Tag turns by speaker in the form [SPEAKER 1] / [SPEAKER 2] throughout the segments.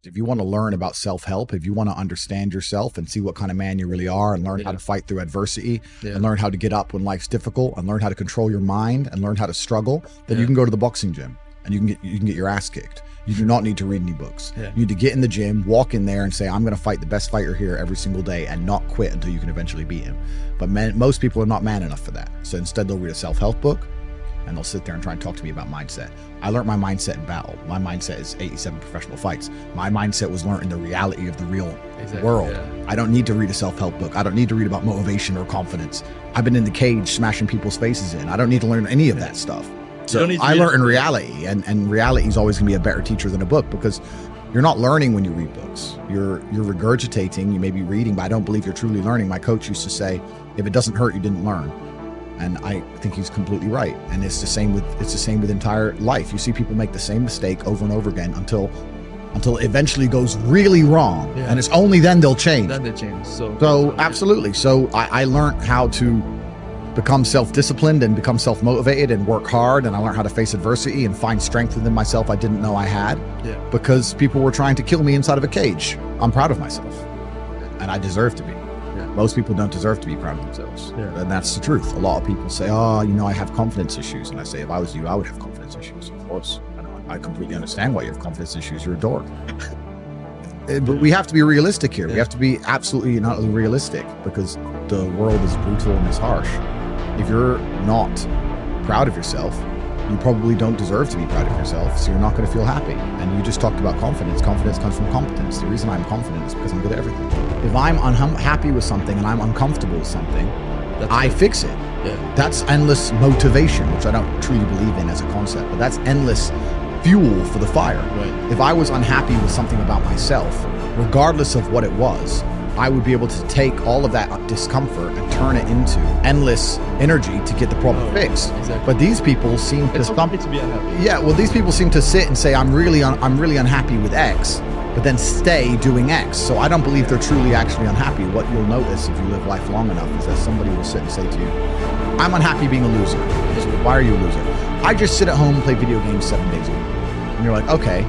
[SPEAKER 1] If you want to learn about self-help, if you want to understand yourself and see what kind of man you really are and learn how to fight through adversity and learn how to get up when life's difficult and learn how to control your mind and learn how to struggle, then you can go to the boxing gym and you can get your ass kicked. You do not need to read any books. You need to get in the gym, walk in there and say, I'm going to fight the best fighter here every single day and not quit until you can eventually beat him. But most people are not man enough for that. So instead they'll read a self-help book and they'll sit there and try and talk to me about mindset. I learned my mindset in battle. My mindset is 87 professional fights. My mindset was learned in the reality of the real world. I don't need to read a self-help book. I don't need to read about motivation or confidence. I've been in the cage smashing people's faces in. I don't need to learn any of that stuff. So I learn in reality, and reality is always going to be a better teacher than a book, because you're not learning when you read books. You're regurgitating. You may be reading, but I don't believe you're truly learning. My coach used to say, if it doesn't hurt, you didn't learn. And I think he's completely right. And it's the same with entire life. You see people make the same mistake over and over again until it eventually goes really wrong. And it's only then they'll change.
[SPEAKER 2] Then they change.
[SPEAKER 1] So absolutely. So I learned how to become self-disciplined and become self-motivated and work hard. And I learned how to face adversity and find strength within myself I didn't know I had, because people were trying to kill me inside of a cage. I'm proud of myself, and I deserve to be. Most people don't deserve to be proud of themselves. And that's the truth. A lot of people say, oh, I have confidence issues. And I say, if I was you, I would have confidence issues. Of course. I completely understand why you have confidence issues. You're a dork. But we have to be realistic here. We have to be absolutely not realistic, because the world is brutal and it's harsh. If you're not proud of yourself, you probably don't deserve to be proud of yourself, so you're not going to feel happy. And you just talked about confidence. Confidence comes from competence. The reason I'm confident is because I'm good at everything. If I'm unhappy with something and I'm uncomfortable with something, I fix it. That's endless motivation, which I don't truly believe in as a concept, but that's endless fuel for the fire. If I was unhappy with something about myself, regardless of what it was, I would be able to take all of that discomfort and turn it into endless energy to get the problem fixed. But these people seem to
[SPEAKER 2] be unhappy.
[SPEAKER 1] Well, these people seem to sit and say, I'm really unhappy with X, but then stay doing X. So I don't believe they're truly actually unhappy. What you'll notice if you live life long enough is that somebody will sit and say to you, I'm unhappy being a loser. So why are you a loser? I just sit at home and play video games 7 days a week. And you're like, okay.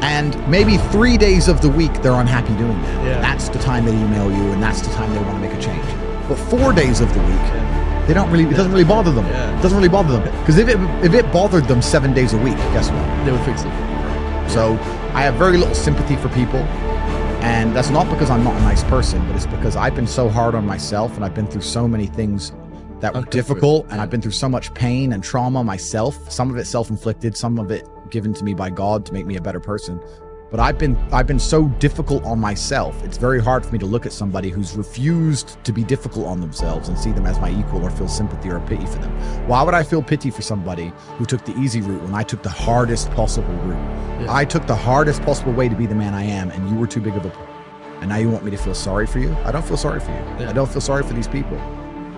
[SPEAKER 1] And maybe 3 days of the week they're unhappy doing that. That's the time they email you, and that's the time they want to make a change. But 4 days of the week, they don't really. It doesn't really bother them. It doesn't really bother them, because if it bothered them 7 days a week, guess what?
[SPEAKER 2] They would fix it.
[SPEAKER 1] So I have very little sympathy for people, and that's not because I'm not a nice person, but it's because I've been so hard on myself, and I've been through so many things that were difficult, and I've been through so much pain and trauma myself. Some of it self-inflicted, some of it given to me by God to make me a better person. But I've been so difficult on myself. It's very hard for me to look at somebody who's refused to be difficult on themselves and see them as my equal or feel sympathy or pity for them. Why would I feel pity for somebody who took the easy route when I took the hardest possible route? I took the hardest possible way to be the man I am, and you were too big of a and now you want me to feel sorry for you? I don't feel sorry for you. I don't feel sorry for these people.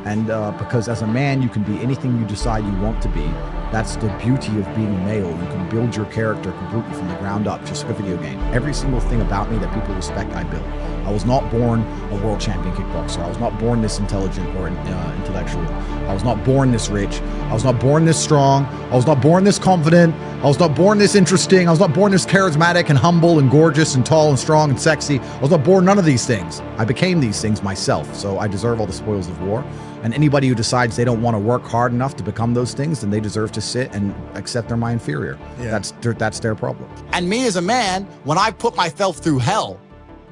[SPEAKER 1] And because as a man, you can be anything you decide you want to be. That's the beauty of being male. You can build your character completely from the ground up, just like a video game. Every single thing about me that people respect, I built. I was not born a world champion kickboxer. I was not born this intelligent or intellectual. I was not born this rich. I was not born this strong. I was not born this confident. I was not born this interesting. I was not born this charismatic and humble and gorgeous and tall and strong and sexy. I was not born none of these things. I became these things myself. So I deserve all the spoils of war. And anybody who decides they don't want to work hard enough to become those things, then they deserve to sit and accept they're my inferior. That's their problem. And me as a man, when I've put myself through hell,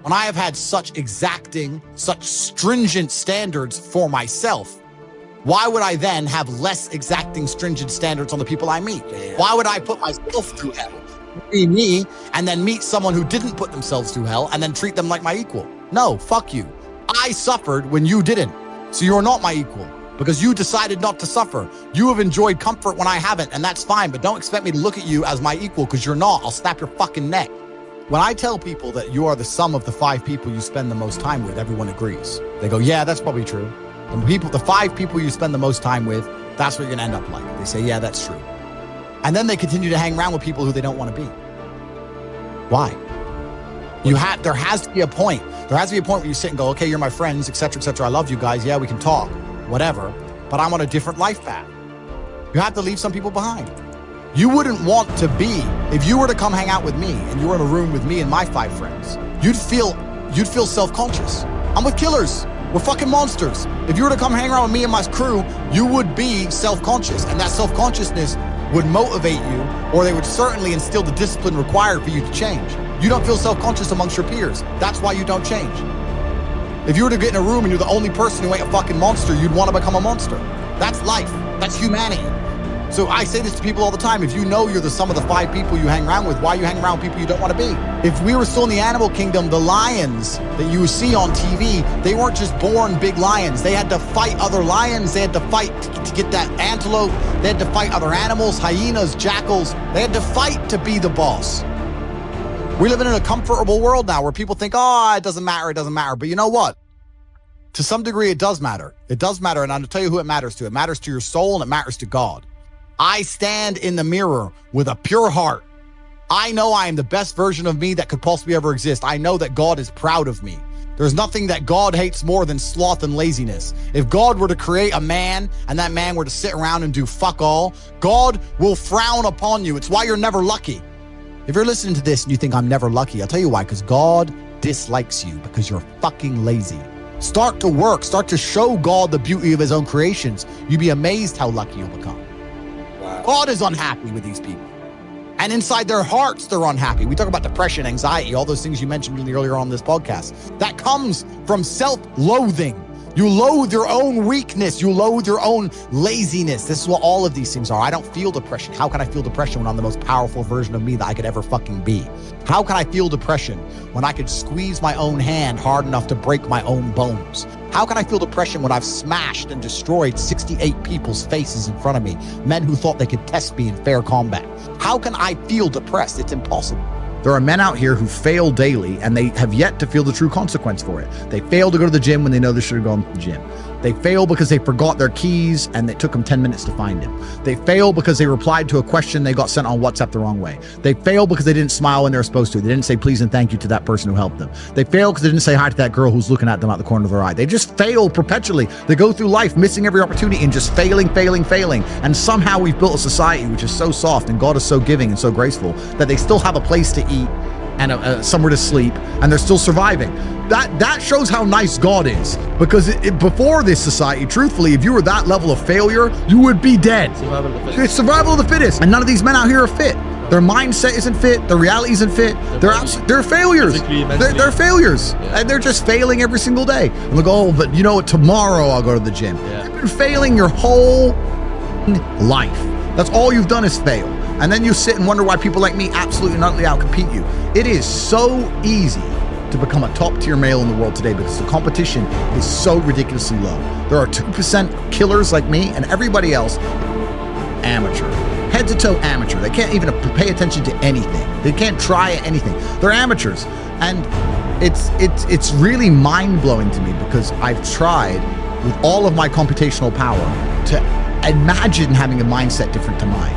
[SPEAKER 1] when I have had such exacting, such stringent standards for myself, why would I then have less exacting, stringent standards on the people I meet? Why would I put myself through hell, be me, and then meet someone who didn't put themselves through hell and then treat them like my equal? No, fuck you. I suffered when you didn't. So you're not my equal because you decided not to suffer. You have enjoyed comfort when I haven't, and that's fine, but don't expect me to look at you as my equal because you're not. I'll snap your fucking neck. When I tell people that you are the sum of the 5 people you spend the most time with, everyone agrees. They go, yeah, that's probably true. The 5 people you spend the most time with, that's what you're gonna end up like. They say, yeah, that's true. And then they continue to hang around with people who they don't want to be. Why? There has to be a point. There has to be a point where you sit and go, okay, you're my friends, etc., etc. I love you guys. Yeah, we can talk, whatever. But I'm on a different life path. You have to leave some people behind. you wouldn't want to be, if you were to come hang out with me and you were in a room with me and my 5 friends, you'd feel self-conscious. I'm with killers. We're fucking monsters. If you were to come hang around with me and my crew, you would be self-conscious, and that self-consciousness would motivate you, or they would certainly instill the discipline required for you to change. You don't feel self-conscious amongst your peers. That's why you don't change. If you were to get in a room and you're the only person who ain't a fucking monster, you'd want to become a monster. That's life. That's humanity. So I say this to people all the time. If you know you're the sum of the 5 people you hang around with, why you hang around with people you don't want to be? If we were still in the animal kingdom, the lions that you see on TV, they weren't just born big lions. They had to fight other lions. They had to fight to get that antelope. They had to fight other animals, hyenas, jackals. They had to fight to be the boss. We're living in a comfortable world now where people think, oh, it doesn't matter, it doesn't matter. But you know what? To some degree, it does matter. It does matter, and I'll tell you who it matters to. It matters to your soul, and it matters to God. I stand in the mirror with a pure heart. I know I am the best version of me that could possibly ever exist. I know that God is proud of me. There's nothing that God hates more than sloth and laziness. If God were to create a man and that man were to sit around and do fuck all, God will frown upon you. It's why you're never lucky. If you're listening to this and you think I'm never lucky, I'll tell you why, because God dislikes you because you're fucking lazy. Start to work, start to show God the beauty of his own creations. You'd be amazed how lucky you'll become. Wow. God is unhappy with these people. And inside their hearts, they're unhappy. We talk about depression, anxiety, all those things you mentioned earlier on this podcast. That comes from self-loathing. You loathe your own weakness. You loathe your own laziness. This is what all of these things are. I don't feel depression. How can I feel depression when I'm the most powerful version of me that I could ever fucking be? How can I feel depression when I could squeeze my own hand hard enough to break my own bones? How can I feel depression when I've smashed and destroyed 68 people's faces in front of me, men who thought they could test me in fair combat? How can I feel depressed? It's impossible. There are men out here who fail daily, and they have yet to feel the true consequence for it. They fail to go to the gym when they know they should have gone to the gym. They fail because they forgot their keys and it took them 10 minutes to find them. They fail because they replied to a question they got sent on WhatsApp the wrong way. They fail because they didn't smile when they were supposed to. They didn't say please and thank you to that person who helped them. They fail because they didn't say hi to that girl who's looking at them out the corner of their eye. They just fail perpetually. They go through life missing every opportunity and just failing. And somehow we've built a society which is so soft and God is so giving and so graceful that they still have a place to eat and somewhere to sleep, and they're still surviving. That shows how nice God is, because before this society, truthfully, if you were that level of failure, you would be dead.
[SPEAKER 2] Survival of the fittest.
[SPEAKER 1] It's survival of the fittest, and none of these men out here are fit. Their mindset isn't fit. Their reality isn't fit. They're failures. They're failures, and they're just failing every single day. And they go, oh, but you know what? Tomorrow I'll go to the gym. You've been failing your whole life. That's all you've done is fail. And then you sit and wonder why people like me absolutely and utterly outcompete you. It is so easy to become a top tier male in the world today because the competition is so ridiculously low. There are 2% killers like me, and everybody else, amateur. Head to toe amateur. They can't even pay attention to anything. They can't try anything. They're amateurs. And it's really mind blowing to me because I've tried with all of my computational power to imagine having a mindset different to mine.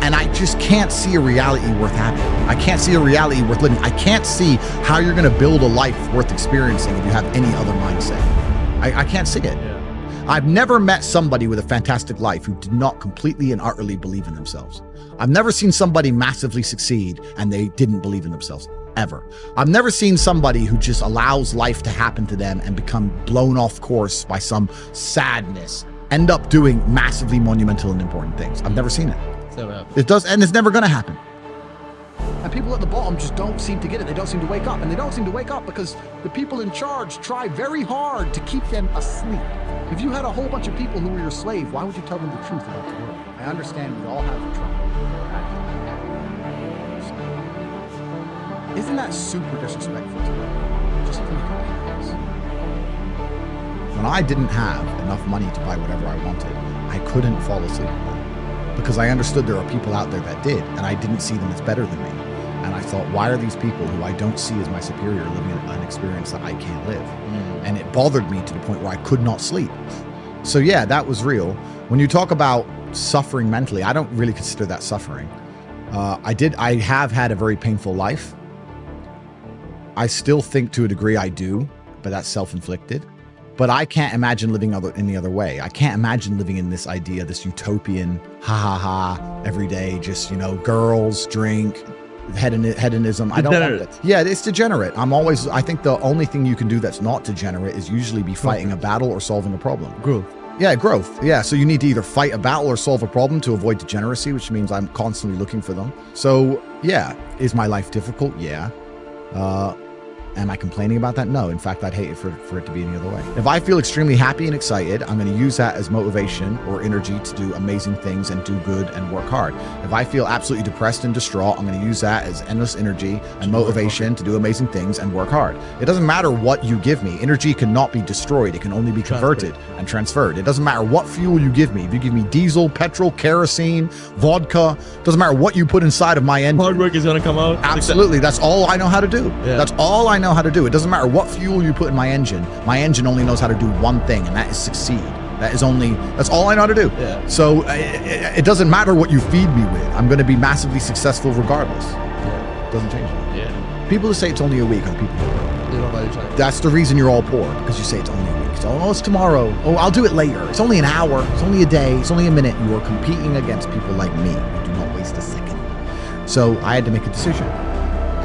[SPEAKER 1] And I just can't see a reality worth having. I can't see a reality worth living. I can't see how you're going to build a life worth experiencing if you have any other mindset. I can't see it. Yeah. I've never met somebody with a fantastic life who did not completely and utterly believe in themselves. I've never seen somebody massively succeed and they didn't believe in themselves, ever. I've never seen somebody who just allows life to happen to them and become blown off course by some sadness, end up doing massively monumental and important things. I've never seen it. It does, and it's never going to happen. And people at the bottom just don't seem to get it. They don't seem to wake up. And they don't seem to wake up because the people in charge try very hard to keep them asleep. If you had a whole bunch of people who were your slave, why would you tell them the truth about the world? I understand we all have trauma. Isn't that super disrespectful to them? Just think about this. When I didn't have enough money to buy whatever I wanted, I couldn't fall asleep at night. Because I understood there are people out there that did, and I didn't see them as better than me. And I thought, why are these people who I don't see as my superior living an experience that I can't live? And it bothered me to the point where I could not sleep. So yeah, that was real. When you talk about suffering mentally, I don't really consider that suffering. I have had a very painful life. I still think to a degree I do, but that's self-inflicted. But I can't imagine living any other way. I can't imagine living in this idea, this utopian, every day, just, girls, drink, hedonism. I don't want that. Yeah, it's degenerate. I think the only thing you can do that's not degenerate is usually be fighting a battle or solving a problem.
[SPEAKER 2] Growth.
[SPEAKER 1] Yeah, growth. Yeah, so you need to either fight a battle or solve a problem to avoid degeneracy, which means I'm constantly looking for them. So yeah, is my life difficult? Yeah. Am I complaining about that? No. In fact, I'd hate it for it to be any other way. If I feel extremely happy and excited, I'm going to use that as motivation or energy to do amazing things and do good and work hard. If I feel absolutely depressed and distraught, I'm going to use that as endless energy and motivation to do amazing things and work hard. It doesn't matter what you give me. Energy cannot be destroyed. It can only be converted and transferred. It doesn't matter what fuel you give me. If you give me diesel, petrol, kerosene, vodka, doesn't matter what you put inside of my engine.
[SPEAKER 2] Hard work is going to come out.
[SPEAKER 1] Absolutely. That's all I know how to do. Yeah. That's all I know how to do. It doesn't matter what fuel you put in my engine. My engine only knows how to do one thing, and that is succeed. That's all I know how to do.
[SPEAKER 2] Yeah.
[SPEAKER 1] So it doesn't matter what you feed me with. I'm going to be massively successful regardless.
[SPEAKER 2] Yeah.
[SPEAKER 1] It doesn't change it.
[SPEAKER 2] Yeah.
[SPEAKER 1] People who say it's only a week are people.
[SPEAKER 2] They don't value time.
[SPEAKER 1] That's the reason you're all poor, because you say it's only a week. So, it's tomorrow. Oh, I'll do it later. It's only an hour. It's only a day. It's only a minute. You are competing against people like me who do not waste a second. So I had to make a decision.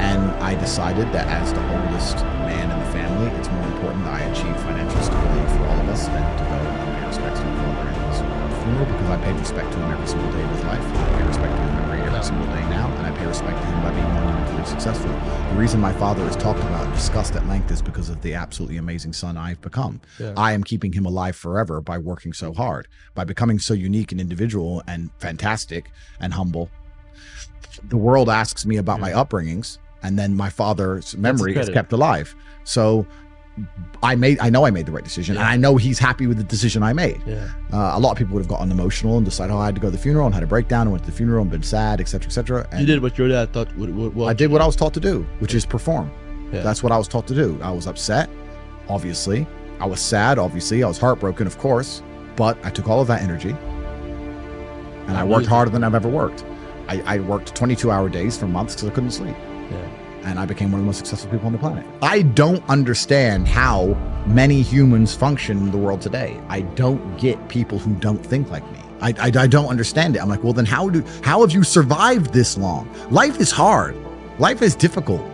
[SPEAKER 1] And I decided that as the oldest man in the family, it's more important that I achieve financial stability for all of us than to go and pay respects to my father in his funeral, because I paid respect to him every single day of his life. I pay respect to him every single day now, and I pay respect to him by being monumentally successful. The reason my father is talked about and discussed at length is because of the absolutely amazing son I've become. Yeah. I am keeping him alive forever by working so hard, by becoming so unique and individual and fantastic and humble. The world asks me about my upbringings, and then my father's memory is kept alive. So I know I made the right decision, and I know he's happy with the decision I made.
[SPEAKER 2] Yeah.
[SPEAKER 1] A lot of people would have gotten emotional and decided, I had to go to the funeral and had a breakdown and went to the funeral and been sad, etc., etc.
[SPEAKER 2] You did what your dad thought.
[SPEAKER 1] I did what I was taught to do, which is perform. Yeah. That's what I was taught to do. I was upset, obviously. I was sad, obviously. I was heartbroken, of course. But I took all of that energy, and I worked harder than I've ever worked. I worked 22-hour days for months because I couldn't sleep.
[SPEAKER 2] Yeah.
[SPEAKER 1] And I became one of the most successful people on the planet. I don't understand how many humans function in the world today. I don't get people who don't think like me. I don't understand it. I'm like, well, then how have you survived this long? Life is hard. Life is difficult.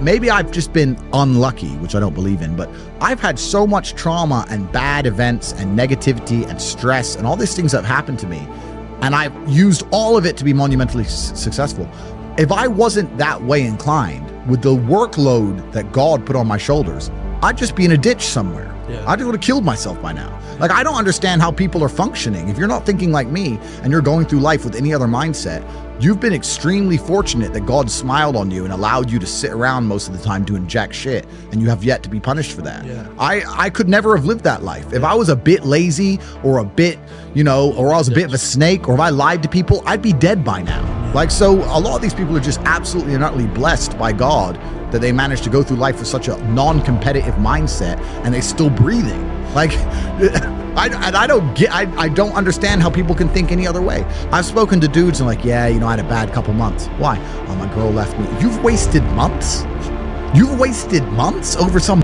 [SPEAKER 1] Maybe I've just been unlucky, which I don't believe in, but I've had so much trauma and bad events and negativity and stress and all these things that have happened to me. And I've used all of it to be monumentally successful. If I wasn't that way inclined, with the workload that God put on my shoulders, I'd just be in a ditch somewhere. Yeah. I just would have killed myself by now. Like, I don't understand how people are functioning. If you're not thinking like me and you're going through life with any other mindset, you've been extremely fortunate that God smiled on you and allowed you to sit around most of the time doing jack shit, and you have yet to be punished for that. Yeah. I could never have lived that life. If I was a bit lazy or a bit, or I was a bit of a snake, or if I lied to people, I'd be dead by now. Like, so a lot of these people are just absolutely and utterly blessed by God that they managed to go through life with such a non-competitive mindset and they're still breathing. Like, I don't understand how people can think any other way. I've spoken to dudes and like, yeah, I had a bad couple months. Why? Oh, my girl left me. You've wasted months? You've wasted months over some...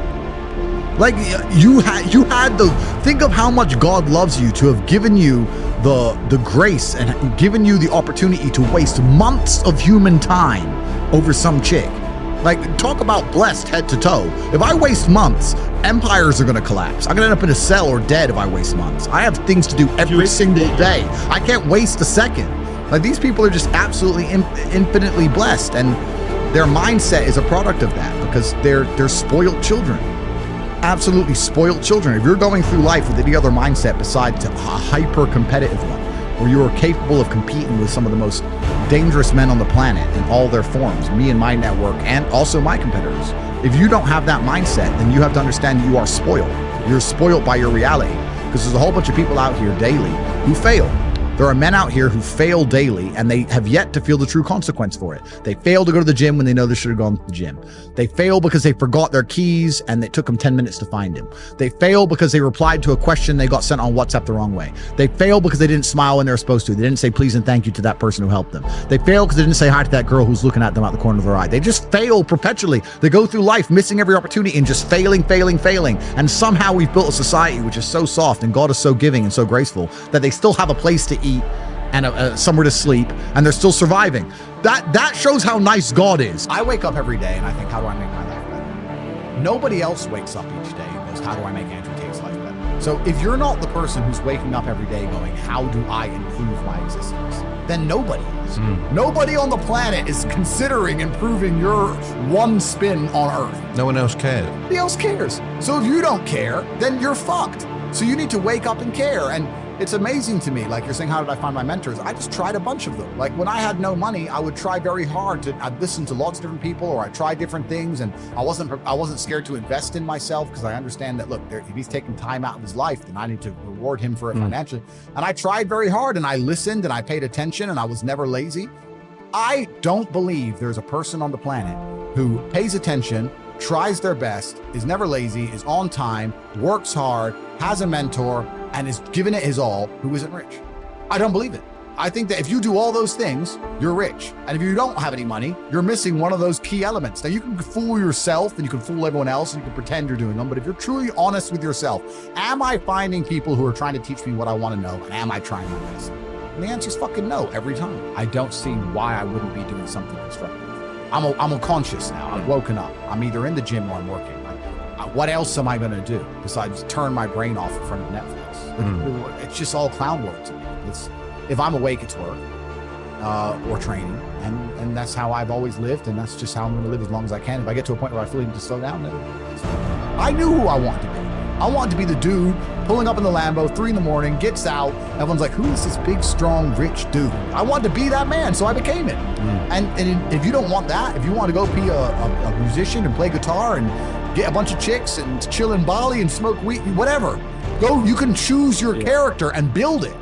[SPEAKER 1] Like, you had the... Think of how much God loves you to have given you the grace and given you the opportunity to waste months of human time over some chick. Like, talk about blessed head to toe. If I waste months, empires are going to collapse. I'm going to end up in a cell or dead if I waste months. I have things to do every single day. I can't waste a second. Like, these people are just absolutely infinitely blessed, and their mindset is a product of that because they're spoiled children. Absolutely spoiled children. If you're going through life with any other mindset besides a hyper-competitive one, where you are capable of competing with some of the most dangerous men on the planet in all their forms, me and my network, and also my competitors. If you don't have that mindset, then you have to understand you are spoiled. You're spoiled by your reality, because there's a whole bunch of people out here daily who fail. There There are men out here who fail daily and they have yet to feel the true consequence for it. They fail to go to the gym when they know they should have gone to the gym. They fail because they forgot their keys and it took them 10 minutes to find them. They fail because they replied to a question they got sent on WhatsApp the wrong way. They fail because they didn't smile when they were supposed to. They didn't say please and thank you to that person who helped them. They fail because they didn't say hi to that girl who's looking at them out the corner of their eye. They just fail perpetually. They go through life missing every opportunity and just failing. And somehow we've built a society which is so soft and God is so giving and so graceful that they still have a place to eat and somewhere to sleep, and they're still surviving. That shows how nice God is. I wake up every day and I think, how do I make my life better? Nobody else wakes up each day and goes, how do I make Andrew Tate's life better? So if you're not the person who's waking up every day going, how do I improve my existence? Then nobody is. Nobody on the planet is considering improving your one spin on Earth.
[SPEAKER 3] No one else cares.
[SPEAKER 1] Nobody else cares. So if you don't care, then you're fucked. So you need to wake up and care. And it's amazing to me, like you're saying, how did I find my mentors? I just tried a bunch of them. Like when I had no money, I would try very hard I'd listen to lots of different people, or I tried different things, and I wasn't scared to invest in myself because I understand that, look, if he's taking time out of his life, then I need to reward him for it financially. And I tried very hard and I listened and I paid attention and I was never lazy. I don't believe there's a person on the planet who pays attention, tries their best, is never lazy, is on time, works hard, has a mentor, and is giving it his all, who isn't rich. I don't believe it. I think that if you do all those things, you're rich. And if you don't have any money, you're missing one of those key elements. Now you can fool yourself and you can fool everyone else and you can pretend you're doing them, but if you're truly honest with yourself, am I finding people who are trying to teach me what I want to know, and am I trying my best? And the answer is fucking no every time. I don't see why I wouldn't be doing something constructive. I'm conscious now. I've woken up. I'm either in the gym or I'm working. What else am I going to do besides turn my brain off in front of Netflix? It's just all clown work to me. If I'm awake, it's work or training, and that's how I've always lived, and that's just how I'm going to live as long as I can. If I get to a point where I feel need to slow down, then I knew who I wanted to be. I wanted to be the dude pulling up in the Lambo, 3 a.m, gets out. Everyone's like, who is this big, strong, rich dude? I wanted to be that man, so I became it. And if you don't want that, if you want to go be a musician and play guitar and get a bunch of chicks and chill in Bali and smoke weed, whatever, go, you can choose your character and build it.